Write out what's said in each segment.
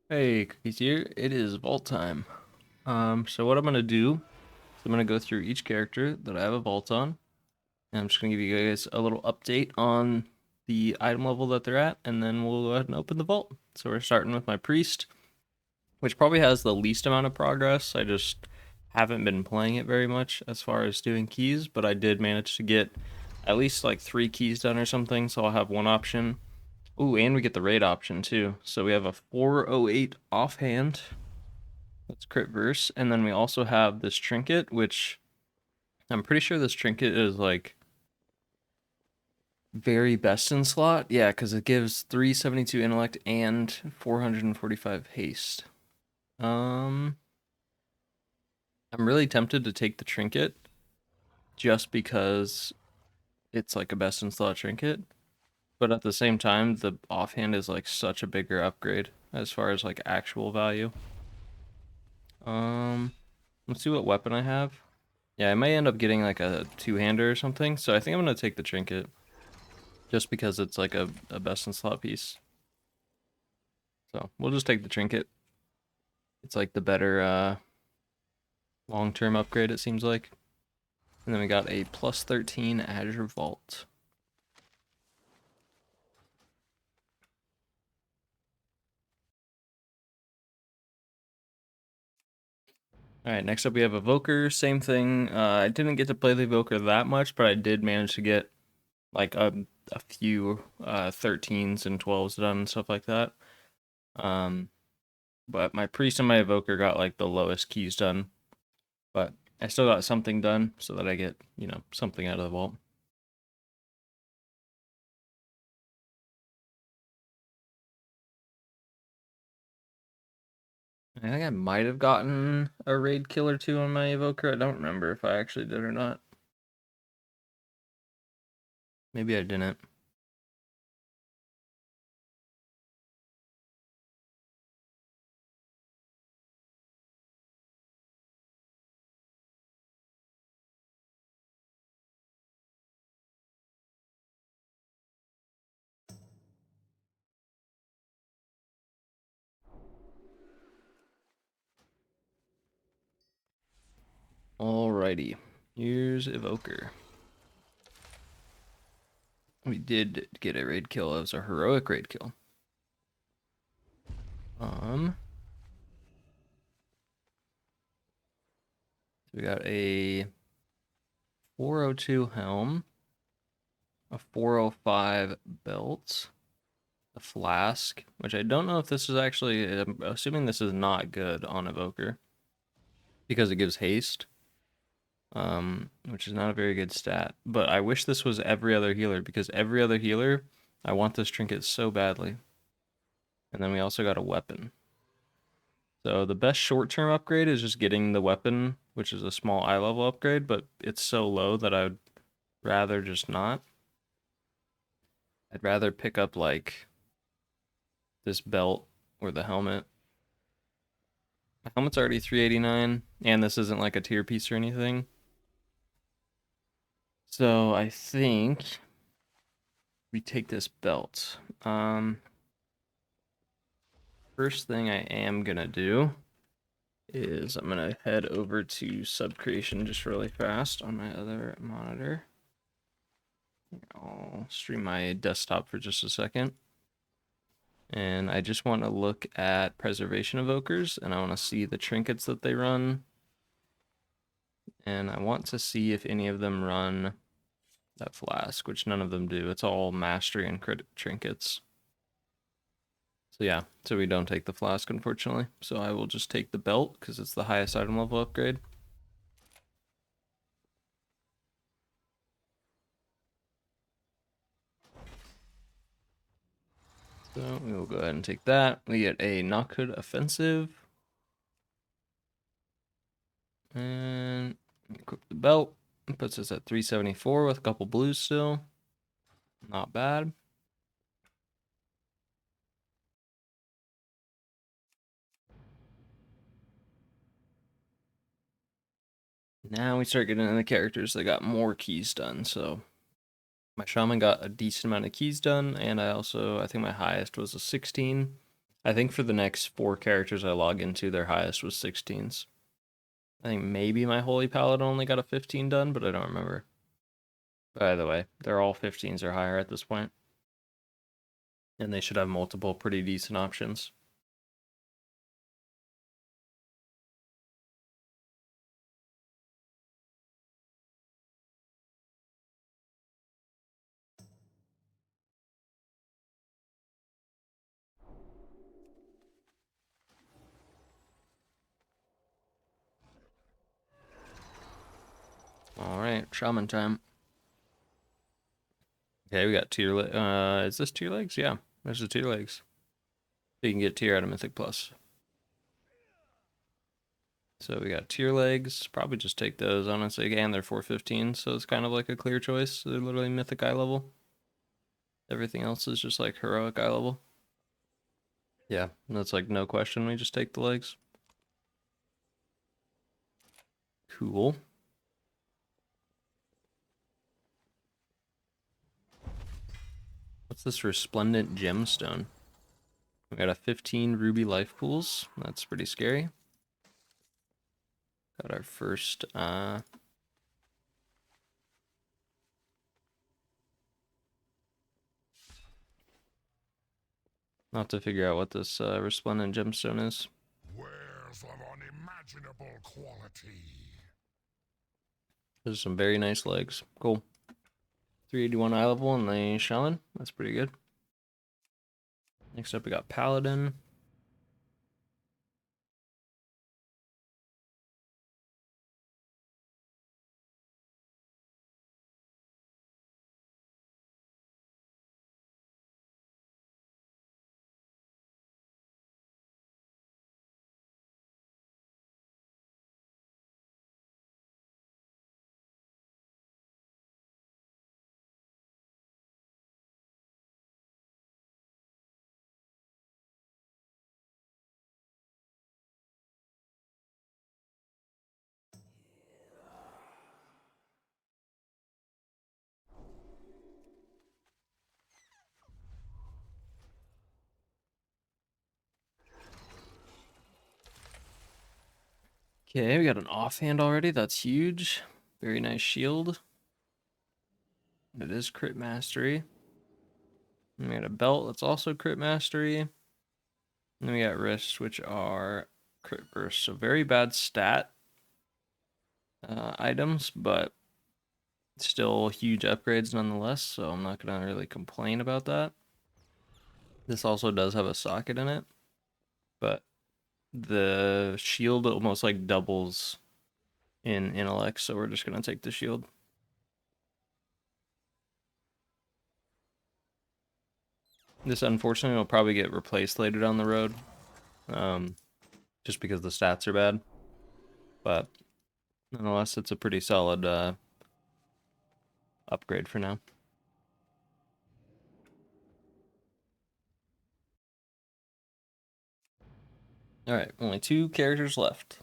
Hey, Cookies here. It is vault time. So what I'm gonna do is I'm gonna go through each character that I have a vault on, and I'm just gonna give you guys a little update on the item level that they're at, and then we'll go ahead and open the vault. So we're starting with my priest, which probably has the least amount of progress. I just haven't been playing it very much as far as doing keys, but I did manage to get at least like 3 keys done or something, so I'll have one option. Ooh, and we get the raid option too. So we have a 408 offhand. That's crit verse. And then we also have this trinket, which I'm pretty sure this trinket is like very best in slot. Yeah, because it gives 372 intellect and 445 haste. I'm really tempted to take the trinket just because it's like a best in slot trinket. But at the same time, the offhand is like such a bigger upgrade as far as like actual value. Um, let's see what weapon I have. Yeah, I may end up getting like a two-hander or something, so I think I'm gonna take the trinket. Just because it's like a best in slot piece. So we'll just take the trinket. It's like the better long-term upgrade, it seems like. And then we got a plus 13 Azure Vault. Alright, next up we have Evoker. Same thing. I didn't get to play the Evoker that much, but I did manage to get like a few 13s and 12s done and stuff like that. But my Priest and my Evoker got like the lowest keys done. But I still got something done so that I get, something out of the vault. I think I might have gotten a raid kill or two on my Evoker. I don't remember if I actually did or not. Maybe I didn't. Alrighty. Here's Evoker. We did get a raid kill. It was a heroic raid kill. We got a 402 helm, a 405 belt, a flask, which I don't know if this is actually, I'm assuming this is not good on Evoker because it gives haste. Which is not a very good stat. But I wish this was every other healer because every other healer, I want this trinket so badly. And then we also got a weapon. So the best short-term upgrade is just getting the weapon, which is a small eye level upgrade, but it's so low that I would rather just not. I'd rather pick up like this belt or the helmet. My helmet's already 389, and this isn't like a tier piece or anything. So I think we take this belt. First thing I am gonna do is I'm gonna head over to sub creation just really fast on my other monitor. I'll stream my desktop for just a second. And I just want to look at preservation evokers, and I want to see the trinkets that they run. And I want to see if any of them run that flask, which none of them do. It's all mastery and crit trinkets. So yeah, so we don't take the flask, unfortunately. So I will just take the belt, because it's the highest item level upgrade. So we will go ahead and take that. We get a Knockhood Offensive. And equip the belt. It puts us at 374 with a couple blues still. Not bad. Now we start getting into the characters that got more keys done. So my Shaman got a decent amount of keys done, and I think my highest was a 16. I think for the next 4 characters I log into, their highest was 16s. I think maybe my Holy Paladin only got a 15 done, but I don't remember. By the way, they're all 15s or higher at this point. And they should have multiple pretty decent options. Alright, Shaman time. Okay, we got tier is this tier legs? Yeah, there's the tier legs. So you can get tier out of Mythic Plus. So we got tier legs. Probably just take those, honestly. Again, they're 415, so it's kind of like a clear choice. They're literally Mythic eye level. Everything else is just like Heroic eye level. Yeah, that's like no question. We just take the legs. Cool. What's this Resplendent Gemstone? We got a 15 ruby life pools. That's pretty scary. Got our first I'll have to figure out what this Resplendent Gemstone is. Wares of unimaginable quality. There's some very nice legs. Cool. 381 eye level and the Shaman. That's pretty good. Next up we got Paladin. Okay, we got an offhand already. That's huge. Very nice shield. It is crit mastery. And we got a belt that's also crit mastery. And then we got wrists, which are crit burst. So very bad stat items, but still huge upgrades nonetheless. So I'm not going to really complain about that. This also does have a socket in it, but the shield almost like doubles in intellect. So we're just going to take the shield. This unfortunately will probably get replaced later down the road, just because the stats are bad. But nonetheless, it's a pretty solid upgrade for now. Alright, only 2 characters left.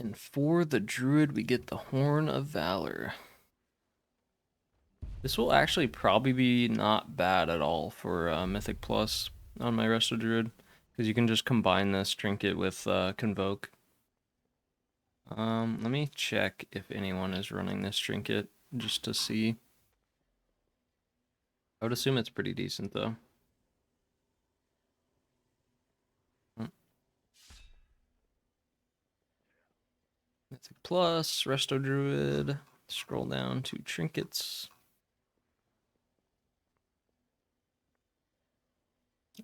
And for the Druid, we get the Horn of Valor. This will actually probably be not bad at all for Mythic Plus on my Resto Druid, because you can just combine this trinket with Convoke. Let me check if anyone is running this trinket, just to see. I would assume it's pretty decent, though. Mythic Plus, Resto Druid. Scroll down to trinkets.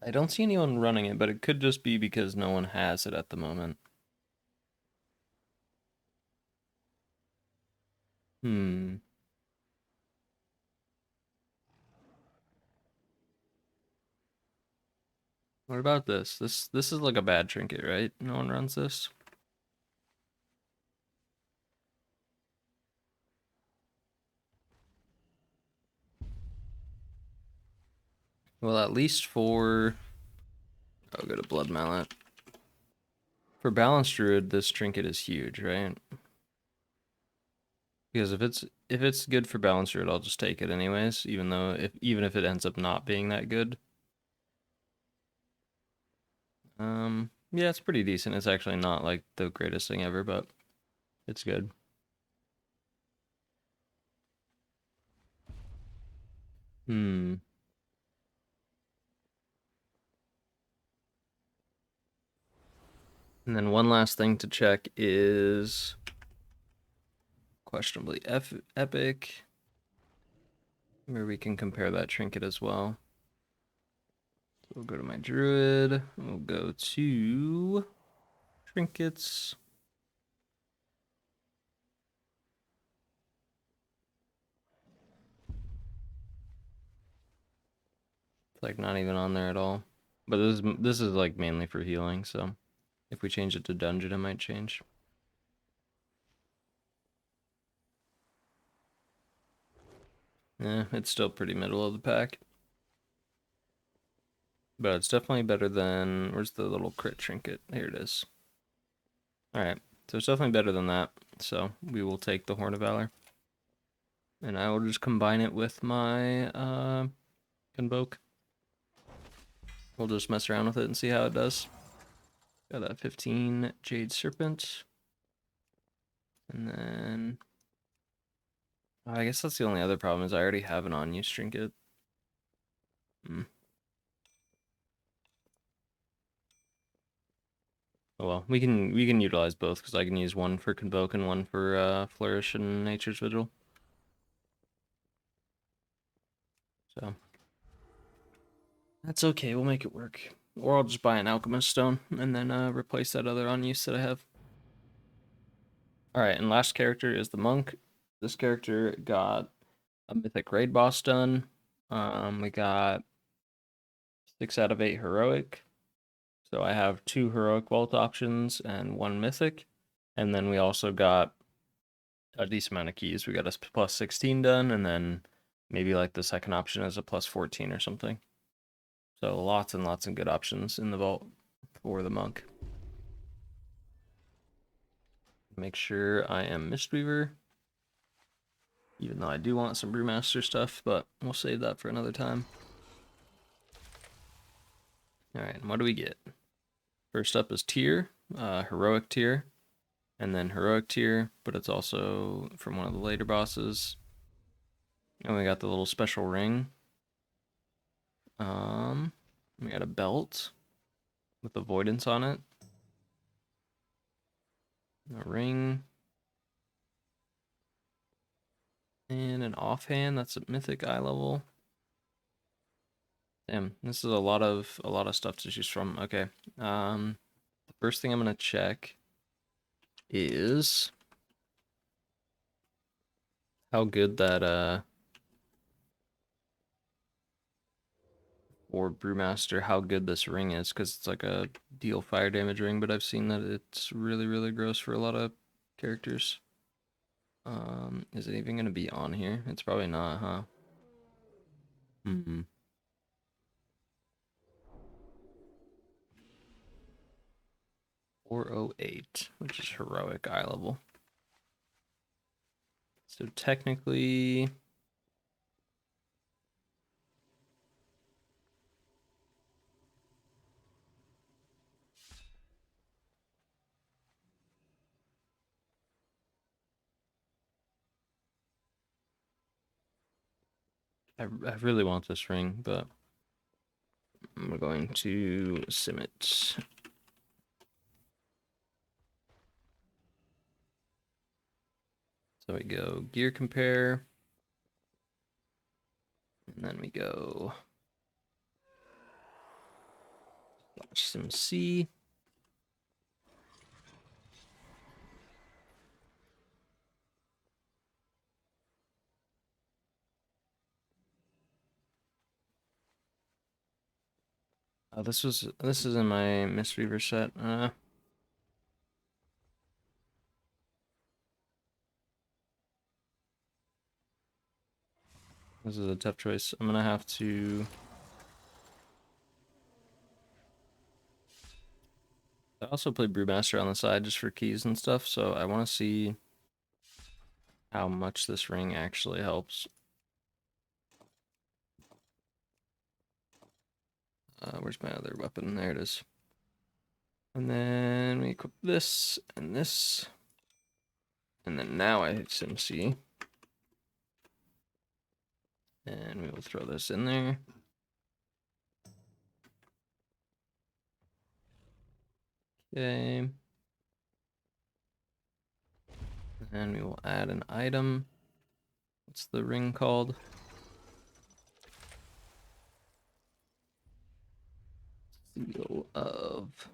I don't see anyone running it, but it could just be because no one has it at the moment. Hmm. What about this? This is like a bad trinket, right? No one runs this. Well, at least for I'll go to Blood Mallet. For Balanced Druid, this trinket is huge, right? Because if it's good for Balanced Druid, I'll just take it anyways, even if it ends up not being that good. Yeah, it's pretty decent. It's actually not like the greatest thing ever, but it's good. Hmm. And then one last thing to check is questionably epic, where we can compare that trinket as well. So we'll go to my Druid. We'll go to trinkets. It's like not even on there at all. But this is like mainly for healing, so if we change it to dungeon, it might change. Yeah, it's still pretty middle of the pack. But it's definitely better than... Where's the little crit trinket? Here it is. Alright, so it's definitely better than that. So we will take the Horn of Valor. And I will just combine it with my Convoke. We'll just mess around with it and see how it does. Got that 15 Jade Serpent. And then... I guess that's the only other problem is I already have an on-use trinket. Oh well, we can utilize both because I can use one for Convoke and one for Flourish and Nature's Vigil. So that's okay, we'll make it work. Or I'll just buy an Alchemist Stone and then replace that other on-use that I have. Alright, and last character is the Monk. This character got a Mythic Raid Boss done. We got 6 out of 8 Heroic. So I have 2 Heroic Vault options and 1 Mythic. And then we also got a decent amount of keys. We got a plus 16 done, and then maybe like the second option is a plus 14 or something. So lots and lots of good options in the vault for the Monk. Make sure I am Mistweaver, even though I do want some Brewmaster stuff, but we'll save that for another time. Alright, and what do we get? First up is tier, Heroic tier, and then Heroic tier, but it's also from one of the later bosses. And we got the little special ring. We got a belt with avoidance on it. A ring. And an offhand, that's a mythic eye level. Damn, this is a lot of stuff to choose from. Okay. The first thing I'm gonna check is how good that or Brewmaster, how good this ring is, because it's like a deal fire damage ring, but I've seen that it's really, really gross for a lot of characters. Is it even gonna be on here? It's probably not, huh? 408, which is heroic eye level. So technically, I really want this ring, but I'm going to sim it. So we go gear compare, and then we go sim C. Oh, this is in my Mistweaver set. This is a tough choice. I'm gonna have to. I also play Brewmaster on the side just for keys and stuff, so I want to see how much this ring actually helps. Where's my other weapon? There it is. And then we equip this and this. And then now I hit SimC. And we will throw this in there. Okay. And we will add an item. What's the ring called? Seal of.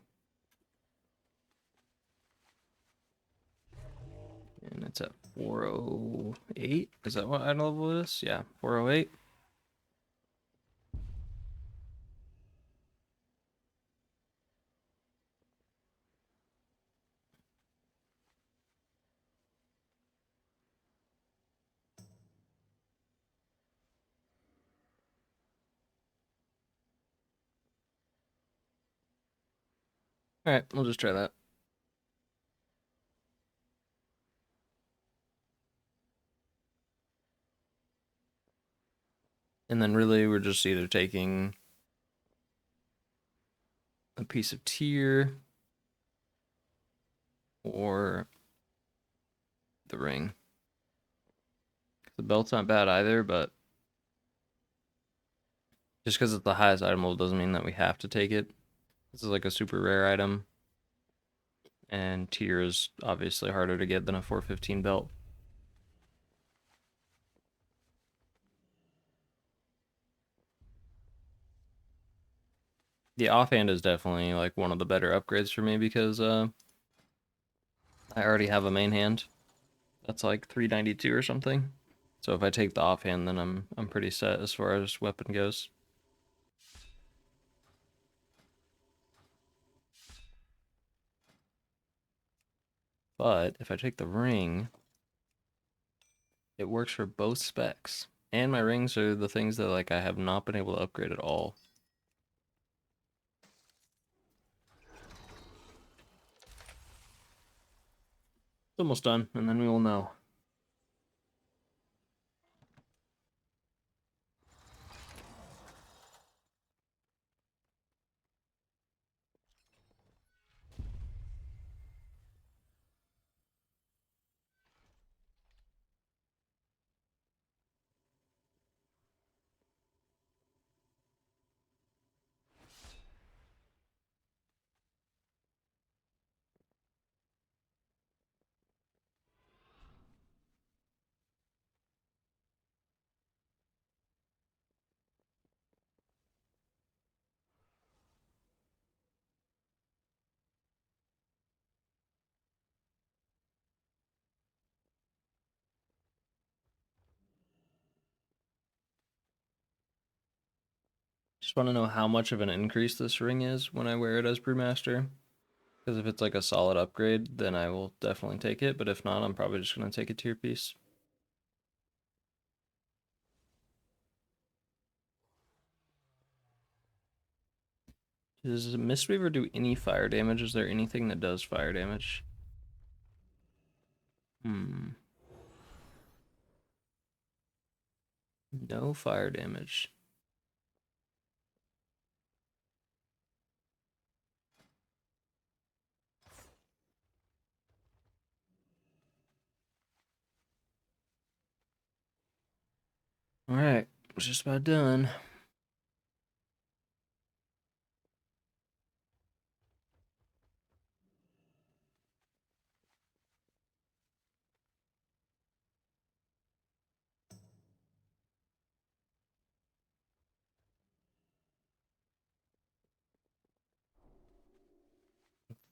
And it's at 408. Is that what item level it is? Yeah, 408. All right, we'll just try that. And then really we're just either taking a piece of tier or the ring. The belt's not bad either, but just because it's the highest item level doesn't mean that we have to take it. This is like a super rare item. And tier is obviously harder to get than a 415 belt. The offhand is definitely like one of the better upgrades for me because I already have a main hand that's like 392 or something. So if I take the offhand, then I'm pretty set as far as weapon goes. But if I take the ring, it works for both specs. And my rings are the things that like I have not been able to upgrade at all. It's almost done, and then we will know. Just want to know how much of an increase this ring is when I wear it as Brewmaster. Because if it's like a solid upgrade, then I will definitely take it. But if not, I'm probably just going to take a tier piece. Does Mistweaver do any fire damage? Is there anything that does fire damage? No fire damage. Alright, it's just about done.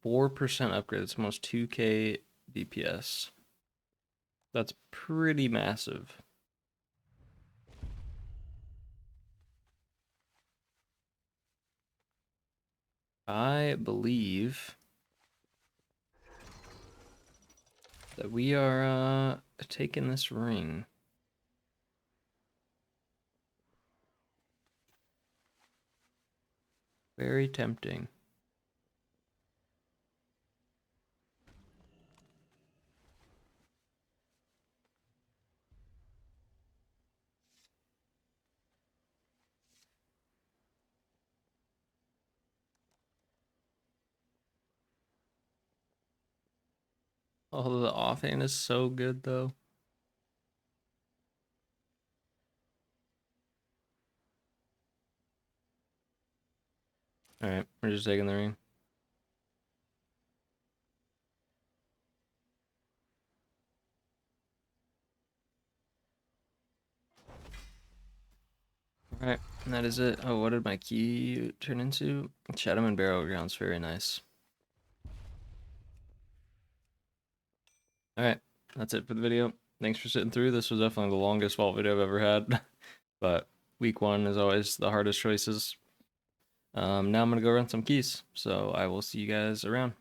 %4 upgrade. It's almost 2k DPS. That's pretty massive. I believe that we are taking this ring. Very tempting. Oh, the offhand is so good though. Alright, we're just taking the ring. Alright, and that is it. Oh, what did my key turn into? Shaman Barrow Grounds, very nice. Alright, that's it for the video. Thanks for sitting through. This was definitely the longest vault video I've ever had. But week one is always the hardest choices. Now I'm going to go run some keys. So I will see you guys around.